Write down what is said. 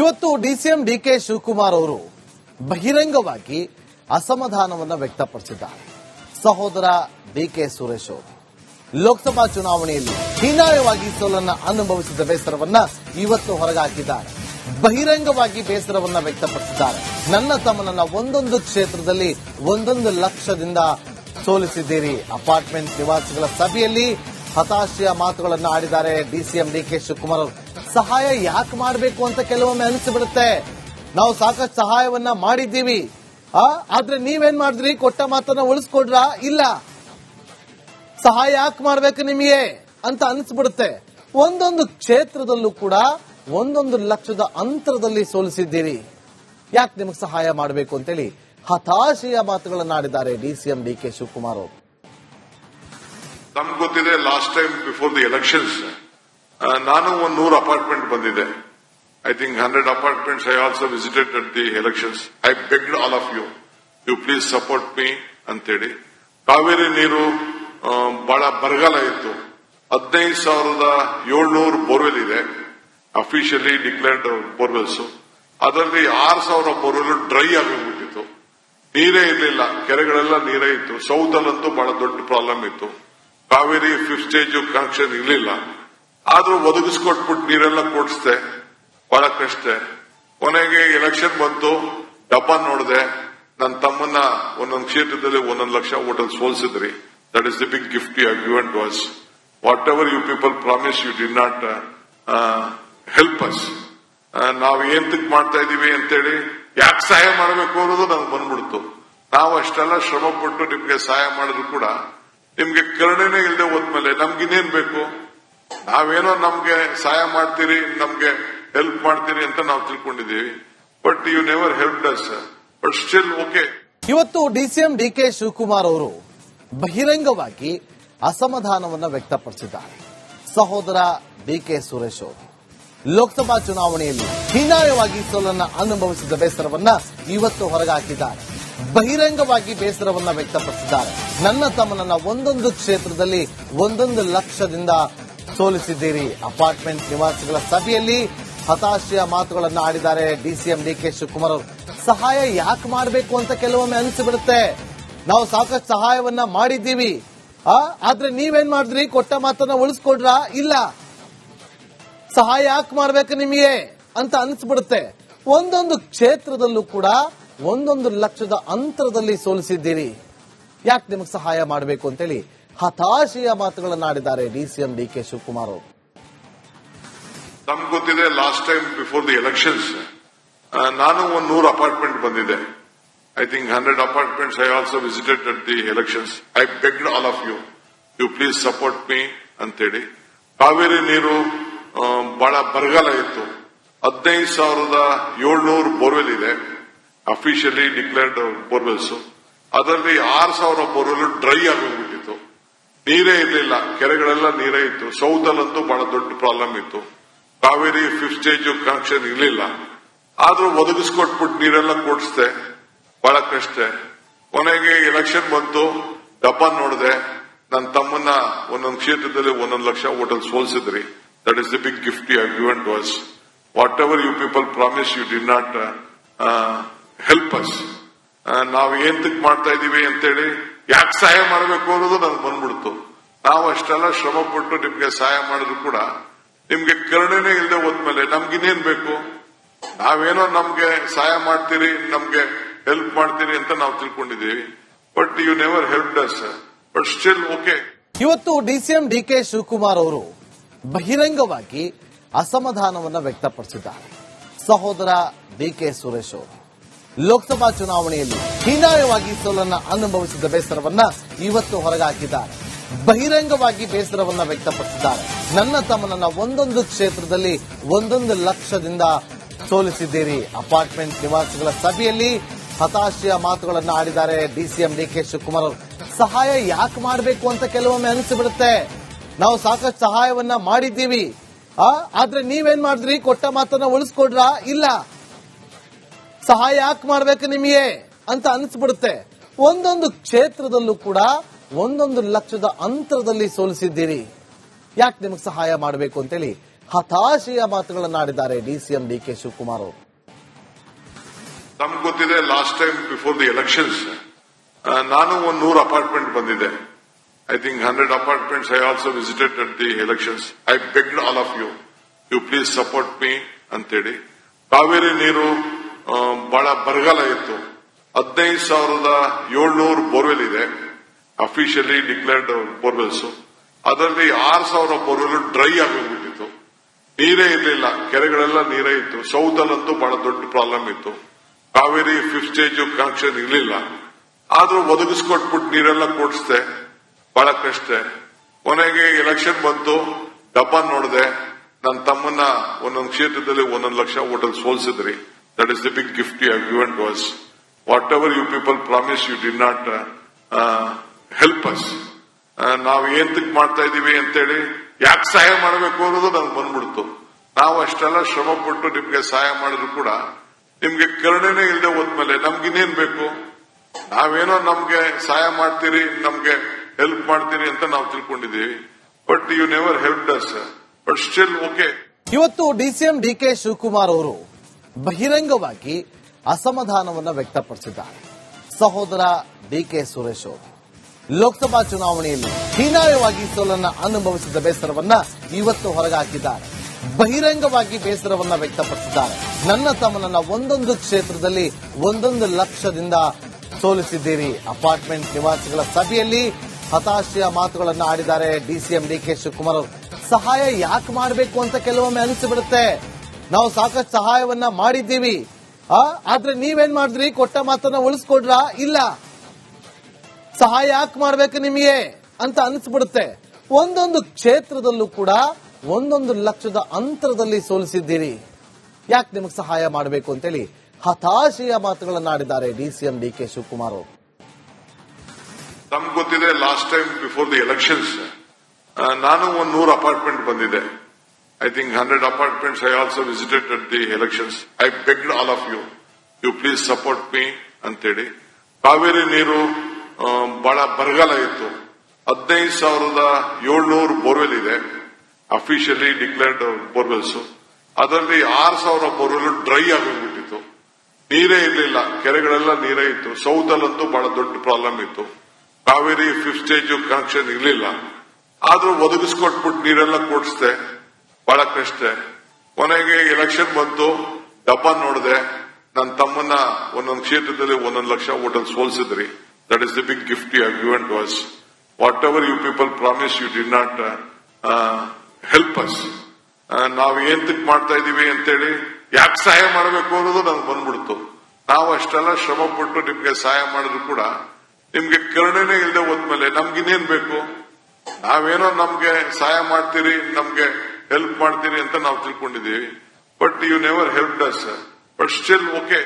ಇವತ್ತು ಡಿಸಿಎಂ ಡಿಕೆ ಶಿವಕುಮಾರ್ ಅವರು ಬಹಿರಂಗವಾಗಿ ಅಸಮಾಧಾನವನ್ನು ವ್ಯಕ್ತಪಡಿಸಿದ್ದಾರೆ. ಸಹೋದರ ಡಿಕೆ ಸುರೇಶ್ ಅವರು ಲೋಕಸಭಾ ಚುನಾವಣೆಯಲ್ಲಿ ಹೀನಾಯವಾಗಿ ಸೋಲನ್ನು ಅನುಭವಿಸಿದ ಬೇಸರವನ್ನ ಇವತ್ತು ಹೊರಗಾಕಿದ್ದಾರೆ. ಬಹಿರಂಗವಾಗಿ ಬೇಸರವನ್ನ ವ್ಯಕ್ತಪಡಿಸಿದ್ದಾರೆ. ನನ್ನ ತಮ್ಮನನ್ನ ಒಂದೊಂದು ಕ್ಷೇತ್ರದಲ್ಲಿ 1 ಲಕ್ಷದಿಂದ ಸೋಲಿಸಿದ್ದೀರಿ. ಅಪಾರ್ಟ್ಮೆಂಟ್ ನಿವಾಸಿಗಳ ಸಭೆಯಲ್ಲಿ ಹತಾಶೆಯ ಮಾತುಗಳನ್ನು ಆಡಿದ್ದಾರೆ ಡಿಸಿಎಂ ಡಿಕೆ ಶಿವಕುಮಾರ್ ಅವರು. ಸಹಾಯ ಯಾಕೆ ಮಾಡಬೇಕು ಅಂತ ಕೆಲವೊಮ್ಮೆ ಅನಿಸಿಬಿಡುತ್ತೆ. ನಾವು ಸಾಕಷ್ಟು ಸಹಾಯವನ್ನ ಮಾಡಿದ್ದೀವಿ, ಆದ್ರೆ ನೀವೇನ್ ಮಾಡಿದ್ರಿ? ಕೊಟ್ಟ ಮಾತನ್ನ ಉಳಿಸ್ಕೊಡ್ರ? ಇಲ್ಲ. ಸಹಾಯ ಯಾಕೆ ಮಾಡ್ಬೇಕು ನಿಮಗೆ ಅಂತ ಅನಿಸ್ಬಿಡುತ್ತೆ. ಒಂದೊಂದು ಕ್ಷೇತ್ರದಲ್ಲೂ ಕೂಡ 1 ಲಕ್ಷದ ಅಂತರದಲ್ಲಿ ಸೋಲಿಸಿದ್ದೀರಿ. ಯಾಕೆ ನಿಮಗೆ ಸಹಾಯ ಮಾಡಬೇಕು ಅಂತೇಳಿ ಹತಾಶೆಯ ಮಾತುಗಳನ್ನಾಡಿದ್ದಾರೆ ಡಿಸಿಎಂ ಡಿಕೆ ಶಿವಕುಮಾರ್ ಅವರು. ನಮ್ಗೆ ಗೊತ್ತಿದೆ, last time before the elections ನಾನು 100 ಅಪಾರ್ಟ್ಮೆಂಟ್ ಬಂದಿದೆ. I think 100 apartments I also visited at the elections. I begged all of you please support me ಅಂತೇಳಿ. ಕಾವೇರಿ ನೀರು ಬಹಳ ಬರಗಾಲ ಇತ್ತು. 15,700 ಬೋರ್ವೆಲ್ ಇದೆ, ಅಫಿಷಿಯಲಿ ಡಿಕ್ಲೇರ್ಡ್ ಬೋರ್ವೆಲ್ಸ್. ಅದರಲ್ಲಿ 6,000 ಬೋರ್ವೆಲ್ ಡ್ರೈ ಆಗೋಗ್ಬಿಟ್ಟಿತ್ತು. ನೀರೇ ಇರಲಿಲ್ಲ, ಕೆರೆಗಳೆಲ್ಲ ನೀರೇ ಇತ್ತು. ಸೌತ್ ಅಲ್ಲಂತೂ ಬಹಳ ದೊಡ್ಡ ಪ್ರಾಬ್ಲಮ್ ಇತ್ತು. ಕಾವೇರಿ 5th ಸ್ಟೇಜ್ ಕನೆಕ್ಷನ್ ಇರಲಿಲ್ಲ. ಆದ್ರೂ ಒದಗಿಸ್ಕೊಟ್ಬಿಟ್ಟು ನೀರೆಲ್ಲ ಕೊಡಿಸ್ದೆ, ಬಹಳ ಕಷ್ಟ. ಕೊನೆಗೆ ಎಲೆಕ್ಷನ್ ಬಂತು, ಡಬ್ಬ ನೋಡಿದೆ. ನನ್ನ ತಮ್ಮನ್ನ ಒಂದೊಂದು ಕ್ಷೇತ್ರದಲ್ಲಿ 1 ಲಕ್ಷ ಓಟಲ್ಲಿ ಸೋಲ್ಸಿದ್ರಿ. That is the big gift you have given to us. Whatever you people promise you did not help us. ನಾವು ಏಂತಕ್ ಮಾಡ್ತಾ ಇದೀವಿ ಅಂತೇಳಿ, ಯಾಕೆ ಸಹಾಯ ಮಾಡಬೇಕು ಅನ್ನೋದು ನಮ್ಗೆ ಬಂದ್ಬಿಡ್ತು. ನಾವು ಅಷ್ಟೆಲ್ಲ ಶ್ರಮ ಪಟ್ಟು ನಿಮ್ಗೆ ಸಹಾಯ ಮಾಡಿದ್ರು ಕೂಡ ನಿಮ್ಗೆ ಕರುಣೆನೇ ಇಲ್ಲದೆ ಹೋದ್ಮೇಲೆ ನಮ್ಗಿನ್ನೇನ್ ಬೇಕು? ನಾವೇನೋ ನಮ್ಗೆ ಸಹಾಯ ಮಾಡ್ತೀರಿ, ನಮ್ಗೆ ಹೆಲ್ಪ್ ಮಾಡ್ತೀರಿ ಅಂತ ನಾವು ತಿಳ್ಕೊಂಡಿದ್ದೀವಿ. But you never help us. But still okay. ಇವತ್ತು ಡಿಸಿಎಂ ಡಿಕೆ ಶಿವಕುಮಾರ್ ಅವರು ಬಹಿರಂಗವಾಗಿ ಅಸಮಾಧಾನವನ್ನು ವ್ಯಕ್ತಪಡಿಸಿದ್ದಾರೆ. ಸಹೋದರ ಡಿಕೆ ಸುರೇಶ್ ಅವರು ಲೋಕಸಭಾ ಚುನಾವಣೆಯಲ್ಲಿ ಹೀನಾಯವಾಗಿ ಸೋಲನ್ನು ಅನುಭವಿಸಿದ ಬೇಸರವನ್ನ ಇವತ್ತು ಹೊರಗಾಕಿದ್ದಾರೆ. ಬಹಿರಂಗವಾಗಿ ಬೇಸರವನ್ನ ವ್ಯಕ್ತಪಡಿಸಿದ್ದಾರೆ. ನನ್ನ ತಮ್ಮನನ್ನ ಒಂದೊಂದು ಕ್ಷೇತ್ರದಲ್ಲಿ 1 ಲಕ್ಷದಿಂದ ಸೋಲಿಸಿದ್ದೀರಿ. ಅಪಾರ್ಟ್ಮೆಂಟ್ ನಿವಾಸಿಗಳ ಸಭೆಯಲ್ಲಿ ಹತಾಶೆಯ ಮಾತುಗಳನ್ನು ಆಡಿದ್ದಾರೆ ಡಿಸಿಎಂ ಡಿಕೆ ಶಿವಕುಮಾರ್ ಅವರು. ಸಹಾಯ ಯಾಕೆ ಮಾಡಬೇಕು ಅಂತ ಕೆಲವೊಮ್ಮೆ ಅನಿಸಿಬಿಡುತ್ತೆ. ನಾವು ಸಾಕಷ್ಟು ಸಹಾಯವನ್ನ ಮಾಡಿದ್ದೀವಿ, ಆದ್ರೆ ನೀವೇನ್ ಮಾಡಿದ್ರಿ? ಕೊಟ್ಟ ಮಾತನ್ನ ಉಳಿಸ್ಕೊಡ್ರ? ಇಲ್ಲ. ಸಹಾಯ ಯಾಕೆ ಮಾಡ್ಬೇಕು ನಿಮಗೆ ಅಂತ ಅನಿಸ್ಬಿಡುತ್ತೆ. ಒಂದೊಂದು ಕ್ಷೇತ್ರದಲ್ಲೂ ಕೂಡ 1 ಲಕ್ಷದ ಅಂತರದಲ್ಲಿ ಸೋಲಿಸಿದ್ದೀರಿ. ಯಾಕೆ ನಿಮಗೆ ಸಹಾಯ ಮಾಡಬೇಕು ಅಂತೇಳಿ ಹತಾಶೆಯ ಮಾತುಗಳನ್ನಾಡಿದ್ದಾರೆ ಡಿಸಿಎಂ ಡಿಕೆ ಶಿವಕುಮಾರ್ ಅವರು. ನಮ್ಗೆ ಗೊತ್ತಿದೆ, last time before the elections ನಾನು 100 ಅಪಾರ್ಟ್ಮೆಂಟ್ ಬಂದಿದೆ. I think 100 apartments I also visited at the elections. I begged all of you please support me ಅಂತೇಳಿ. ಕಾವೇರಿ ನೀರು ಬಹಳ ಬರಗಾಲ ಇತ್ತು. 15,700 ಬೋರ್ವೆಲ್ ಇದೆ, ಅಫಿಷಿಯಲಿ ಡಿಕ್ಲೇರ್ಡ್ ಬೋರ್ವೆಲ್ಸ್. ಅದರಲ್ಲಿ 6,000 ಬೋರ್ವೆಲ್ ಡ್ರೈ ಆಗೋಗ್ಬಿಟ್ಟಿತ್ತು. ನೀರೇ ಇರಲಿಲ್ಲ, ಕೆರೆಗಳೆಲ್ಲ ನೀರೇ ಇತ್ತು. ಸೌತ್ ಅಲ್ಲಂತೂ ಬಹಳ ದೊಡ್ಡ ಪ್ರಾಬ್ಲಮ್ ಇತ್ತು. ಕಾವೇರಿ 5th ಸ್ಟೇಜ್ ಕನೆಕ್ಷನ್ ಇರಲಿಲ್ಲ. ಆದ್ರೂ ಒದಗಿಸ್ಕೊಟ್ಬಿಟ್ಟು ನೀರೆಲ್ಲ ಕೊಡಿಸ್ದೆ, ಬಹಳ ಕಷ್ಟ. ಕೊನೆಗೆ ಎಲೆಕ್ಷನ್ ಬಂತು, ಡಬ್ಬ ನೋಡಿದೆ. ನನ್ನ ತಮ್ಮನ್ನ ಒಂದೊಂದು ಕ್ಷೇತ್ರದಲ್ಲಿ 1 ಲಕ್ಷ ಓಟಲ್ಲಿ ಸೋಲ್ಸಿದ್ರಿ. That is the big gift you have given to us. Whatever you people promise you did not help us. ನಾವು ಏಂತಕ್ ಮಾಡ್ತಾ ಇದೀವಿ ಅಂತೇಳಿ, ಯಾಕೆ ಸಹಾಯ ಮಾಡಬೇಕು ಅನ್ನೋದು ನಮ್ಗೆ ಬಂದ್ಬಿಡ್ತು. ನಾವು ಅಷ್ಟೆಲ್ಲ ಶ್ರಮ ಪಟ್ಟು ನಿಮ್ಗೆ ಸಹಾಯ ಮಾಡಿದ್ರು ಕೂಡ ನಿಮ್ಗೆ ಕರುಣೆನೇ ಇಲ್ಲದೆ ಹೋದ್ಮೇಲೆ ನಮ್ಗಿನ್ನೇನ್ ಬೇಕು? ನಾವೇನೋ ನಮ್ಗೆ ಸಹಾಯ ಮಾಡ್ತೀರಿ, ನಮ್ಗೆ ಹೆಲ್ಪ್ ಮಾಡ್ತೀರಿ ಅಂತ ನಾವು ತಿಳ್ಕೊಂಡಿದ್ದೀವಿ. But you never help us. But still okay. ಇವತ್ತು ಡಿಸಿಎಂ ಡಿಕೆ ಶಿವಕುಮಾರ್ ಅವರು ಬಹಿರಂಗವಾಗಿ ಅಸಮಾಧಾನವನ್ನು ವ್ಯಕ್ತಪಡಿಸಿದ್ದಾರೆ. ಸಹೋದರ ಡಿಕೆ ಸುರೇಶ್ ಅವರು ಲೋಕಸಭಾ ಚುನಾವಣೆಯಲ್ಲಿ ಹೀನಾಯವಾಗಿ ಸೋಲನ್ನು ಅನುಭವಿಸಿದ ಬೇಸರವನ್ನ ಇವತ್ತು ಹೊರಗಾಕಿದ್ದಾರೆ. ಬಹಿರಂಗವಾಗಿ ಬೇಸರವನ್ನ ವ್ಯಕ್ತಪಡಿಸಿದ್ದಾರೆ. ನನ್ನ ತಮ್ಮನನ್ನ ಒಂದೊಂದು ಕ್ಷೇತ್ರದಲ್ಲಿ 1 ಲಕ್ಷದಿಂದ ಸೋಲಿಸಿದ್ದೀರಿ. ಅಪಾರ್ಟ್ಮೆಂಟ್ ನಿವಾಸಿಗಳ ಸಭೆಯಲ್ಲಿ ಹತಾಶೆಯ ಮಾತುಗಳನ್ನು ಆಡಿದ್ದಾರೆ ಡಿಸಿಎಂ ಡಿಕೆ ಶಿವಕುಮಾರ್ ಅವರು. ಸಹಾಯ ಯಾಕೆ ಮಾಡಬೇಕು ಅಂತ ಕೆಲವೊಮ್ಮೆ ಅನಿಸಿಬಿಡುತ್ತೆ. ನಾವು ಸಾಕಷ್ಟು ಸಹಾಯವನ್ನ ಮಾಡಿದ್ದೀವಿ, ಆದ್ರೆ ನೀವೇನ್ ಮಾಡಿದ್ರಿ? ಕೊಟ್ಟ ಮಾತನ್ನ ಉಳಿಸ್ಕೊಡ್ರ? ಇಲ್ಲ. ಸಹಾಯ ಯಾಕೆ ಮಾಡ್ಬೇಕು ನಿಮಗೆ ಅಂತ ಅನಿಸ್ಬಿಡುತ್ತೆ. ಒಂದೊಂದು ಕ್ಷೇತ್ರದಲ್ಲೂ ಕೂಡ 1 ಲಕ್ಷದ ಅಂತರದಲ್ಲಿ ಸೋಲಿಸಿದ್ದೀರಿ. ಯಾಕೆ ನಿಮಗೆ ಸಹಾಯ ಮಾಡಬೇಕು ಅಂತೇಳಿ ಹತಾಶೆಯ ಮಾತುಗಳನ್ನಾಡಿದ್ದಾರೆ ಡಿಸಿಎಂ ಡಿಕೆ ಶಿವಕುಮಾರ್ ಅವರು. ನಮ್ಗೆ ಗೊತ್ತಿದೆ, last time before the elections ನಾನು 100 ಅಪಾರ್ಟ್ಮೆಂಟ್ ಬಂದಿದೆ. I think 100 apartments I also visited at the elections. I begged all of you, you please support me ಅಂತೇಳಿ. ಕಾವೇರಿ ನೀರು ಬಹಳ ಬರಗಾಲ ಇತ್ತು. 15,700 ಬೋರ್ವೆಲ್ ಇದೆ, ಅಫಿಷಿಯಲಿ ಡಿಕ್ಲೇರ್ಡ್ ಬೋರ್ವೆಲ್ಸ್. ಅದರಲ್ಲಿ 6,000 ಬೋರ್ವೆಲ್ ಡ್ರೈ ಆಗೋಗ್ಬಿಟ್ಟಿತ್ತು, ನೀರೇ ಇರಲಿಲ್ಲ, ಕೆರೆಗಳೆಲ್ಲ ನೀರೇ ಇತ್ತು. ಸೌತ್ ಅಲ್ಲಂತೂ ಬಹಳ ದೊಡ್ಡ ಪ್ರಾಬ್ಲಮ್ ಇತ್ತು. ಕಾವೇರಿ 5th ಸ್ಟೇಜ್ ಕನೆಕ್ಷನ್ ಇರಲಿಲ್ಲ, ಆದ್ರೂ ಒದಗಿಸ್ಕೊಟ್ಬಿಟ್ಟು ನೀರೆಲ್ಲ ಕೊಡಿಸ್ದೆ, ಬಹಳ ಕಷ್ಟ. ಕೊನೆಗೆ ಎಲೆಕ್ಷನ್ ಬಂತು, ಡಬ್ಬ ನೋಡಿದೆ, ನನ್ನ ತಮ್ಮನ್ನ ಒಂದೊಂದು ಕ್ಷೇತ್ರದಲ್ಲಿ 1 ಲಕ್ಷ ಓಟಲ್ಲಿ ಸೋಲ್ಸಿದ್ರಿ. That is the big gift you have given to us. Whatever you people promise you did not help us. ನಾವು ಏಂತಕ್ ಮಾಡ್ತಾ ಇದೀವಿ ಅಂತೇಳಿ, ಯಾಕೆ ಸಹಾಯ ಮಾಡಬೇಕು ಅನ್ನೋದು ನಮ್ಗೆ ಬಂದ್ಬಿಡ್ತು. ನಾವು ಅಷ್ಟೆಲ್ಲ ಶ್ರಮ ಪಟ್ಟು ನಿಮ್ಗೆ ಸಹಾಯ ಮಾಡಿದ್ರು ಕೂಡ ನಿಮ್ಗೆ ಕರುಣೆನೇ ಇಲ್ಲದೆ ಹೋದ್ಮೇಲೆ ನಮ್ಗಿನ್ನೇನ್ ಬೇಕು? ನಾವೇನೋ ನಮ್ಗೆ ಸಹಾಯ ಮಾಡ್ತೀರಿ, ನಮ್ಗೆ ಹೆಲ್ಪ್ ಮಾಡ್ತೀರಿ ಅಂತ ನಾವು ತಿಳ್ಕೊಂಡಿದ್ದೀವಿ. But you never help us. But still okay. ಇವತ್ತು ಡಿಸಿಎಂ ಡಿಕೆ ಶಿವಕುಮಾರ್ ಅವರು ಬಹಿರಂಗವಾಗಿ ಅಸಮಾಧಾನವನ್ನ ವ್ಯಕ್ತಪಡಿಸಿದ್ದಾರೆ. ಸಹೋದರ ಡಿಕೆ ಸುರೇಶ್ ಅವರು ಲೋಕಸಭಾ ಚುನಾವಣೆಯಲ್ಲಿ ಹೀನಾಯವಾಗಿ ಸೋಲನ್ನ ಅನುಭವಿಸಿದ ಬೇಸರವನ್ನ ಇವತ್ತು ಹೊರಗಾಕಿದ್ದಾರೆ. ಬಹಿರಂಗವಾಗಿ ಬೇಸರವನ್ನ ವ್ಯಕ್ತಪಡಿಸಿದ್ದಾರೆ. ನನ್ನ ತಮ್ಮನನ್ನ ಒಂದೊಂದು ಕ್ಷೇತ್ರದಲ್ಲಿ 1 ಲಕ್ಷದಿಂದ ಸೋಲಿಸಿದ್ದೀರಿ. ಅಪಾರ್ಟ್ಮೆಂಟ್ ನಿವಾಸಿಗಳ ಸಭೆಯಲ್ಲಿ ಹತಾಶೆಯ ಮಾತುಗಳನ್ನು ಆಡಿದ್ದಾರೆ ಡಿಸಿಎಂ ಡಿಕೆ ಶಿವಕುಮಾರ್ ಅವರು. ಸಹಾಯ ಯಾಕೆ ಮಾಡಬೇಕು ಅಂತ ಕೆಲವೊಮ್ಮೆ ಅನಿಸಿಬಿಡುತ್ತೆ. ನಾವು ಸಾಕಷ್ಟು ಸಹಾಯವನ್ನ ಮಾಡಿದ್ದೀವಿ, ಆದ್ರೆ ನೀವೇನ್ ಮಾಡಿದ್ರಿ? ಕೊಟ್ಟ ಮಾತನ್ನ ಉಳಿಸ್ಕೊಡ್ರಾ? ಇಲ್ಲ. ಸಹಾಯ ಯಾಕೆ ಮಾಡ್ಬೇಕು ನಿಮಗೆ ಅಂತ ಅನಿಸ್ಬಿಡುತ್ತೆ. ಒಂದೊಂದು ಕ್ಷೇತ್ರದಲ್ಲೂ ಕೂಡ 1 ಲಕ್ಷದ ಅಂತರದಲ್ಲಿ ಸೋಲಿಸಿದ್ದೀರಿ, ಯಾಕೆ ನಿಮಗೆ ಸಹಾಯ ಮಾಡಬೇಕು ಅಂತೇಳಿ ಹತಾಶೆಯ ಮಾತುಗಳನ್ನಾಡಿದ್ದಾರೆ ಡಿಸಿಎಂ ಡಿಕೆ ಶಿವಕುಮಾರ್ ಅವರು. ನಮ್ಗೆ ಗೊತ್ತಿದೆ, last time before the elections ನಾನು 100 ಅಪಾರ್ಟ್ಮೆಂಟ್ ಬಂದಿದೆ. I think 100 apartments I also visited at the elections. I begged all of you, you please support me ಅಂತೇಳಿ. ಕಾವೇರಿ ನೀರು ಬಹಳ ಬರಗಾಲ ಇತ್ತು. 15,700 ಬೋರ್ವೆಲ್ ಇದೆ, ಅಫಿಷಿಯಲಿ ಡಿಕ್ಲೇರ್ಡ್ ಬೋರ್ವೆಲ್ಸ್. ಅದರಲ್ಲಿ 6,000 ಬೋರ್ವೆಲ್ ಡ್ರೈ ಆಗೋಗ್ಬಿಟ್ಟಿತ್ತು, ನೀರೇ ಇರಲಿಲ್ಲ, ಕೆರೆಗಳೆಲ್ಲ ನೀರೇ ಇತ್ತು. ಸೌತ್ ಅಲ್ಲಂತೂ ಬಹಳ ದೊಡ್ಡ ಪ್ರಾಬ್ಲಮ್ ಇತ್ತು. ಕಾವೇರಿ 5th ಸ್ಟೇಜ್ ಕನೆಕ್ಷನ್ ಇರಲಿಲ್ಲ, ಆದ್ರೂ ಒದಗಿಸ್ಕೊಟ್ಬಿಟ್ಟು ನೀರೆಲ್ಲ ಕೊಡಿಸ್ದೆ, ಬಹಳ ಕಷ್ಟ. ಕೊನೆಗೆ ಎಲೆಕ್ಷನ್ ಬಂತು, ಡಬ್ಬ ನೋಡಿದೆ, ನನ್ನ ತಮ್ಮನ್ನ ಒಂದೊಂದು ಕ್ಷೇತ್ರದಲ್ಲಿ 1 ಲಕ್ಷ ಓಟಲ್ಲಿ ಸೋಲ್ಸಿದ್ರಿ. That is the big gift you have given to us. Whatever you people promise you did not help us. ನಾವು ಏಂತಕ್ ಮಾಡ್ತಾ ಇದೀವಿ ಅಂತೇಳಿ, ಯಾಕೆ ಸಹಾಯ ಮಾಡಬೇಕು ಅನ್ನೋದು ನಮ್ಗೆ ಬಂದ್ಬಿಡ್ತು. ನಾವು ಅಷ್ಟೆಲ್ಲ ಶ್ರಮ ಪಟ್ಟು ನಿಮ್ಗೆ ಸಹಾಯ ಮಾಡಿದ್ರು ಕೂಡ ನಿಮ್ಗೆ ಕರುಣೆನೇ ಇಲ್ಲದೆ ಹೋದ್ಮೇಲೆ ನಮ್ಗಿನ್ನೇನ್ ಬೇಕು? ನಾವೇನೋ ನಮ್ಗೆ ಸಹಾಯ ಮಾಡ್ತೀರಿ, ನಮ್ಗೆ ಹೆಲ್ಪ್ ಮಾಡ್ತೀರಿ ಅಂತ ನಾವು ತಿಳ್ಕೊಂಡಿದ್ದೀವಿ. But you never help us. But still okay.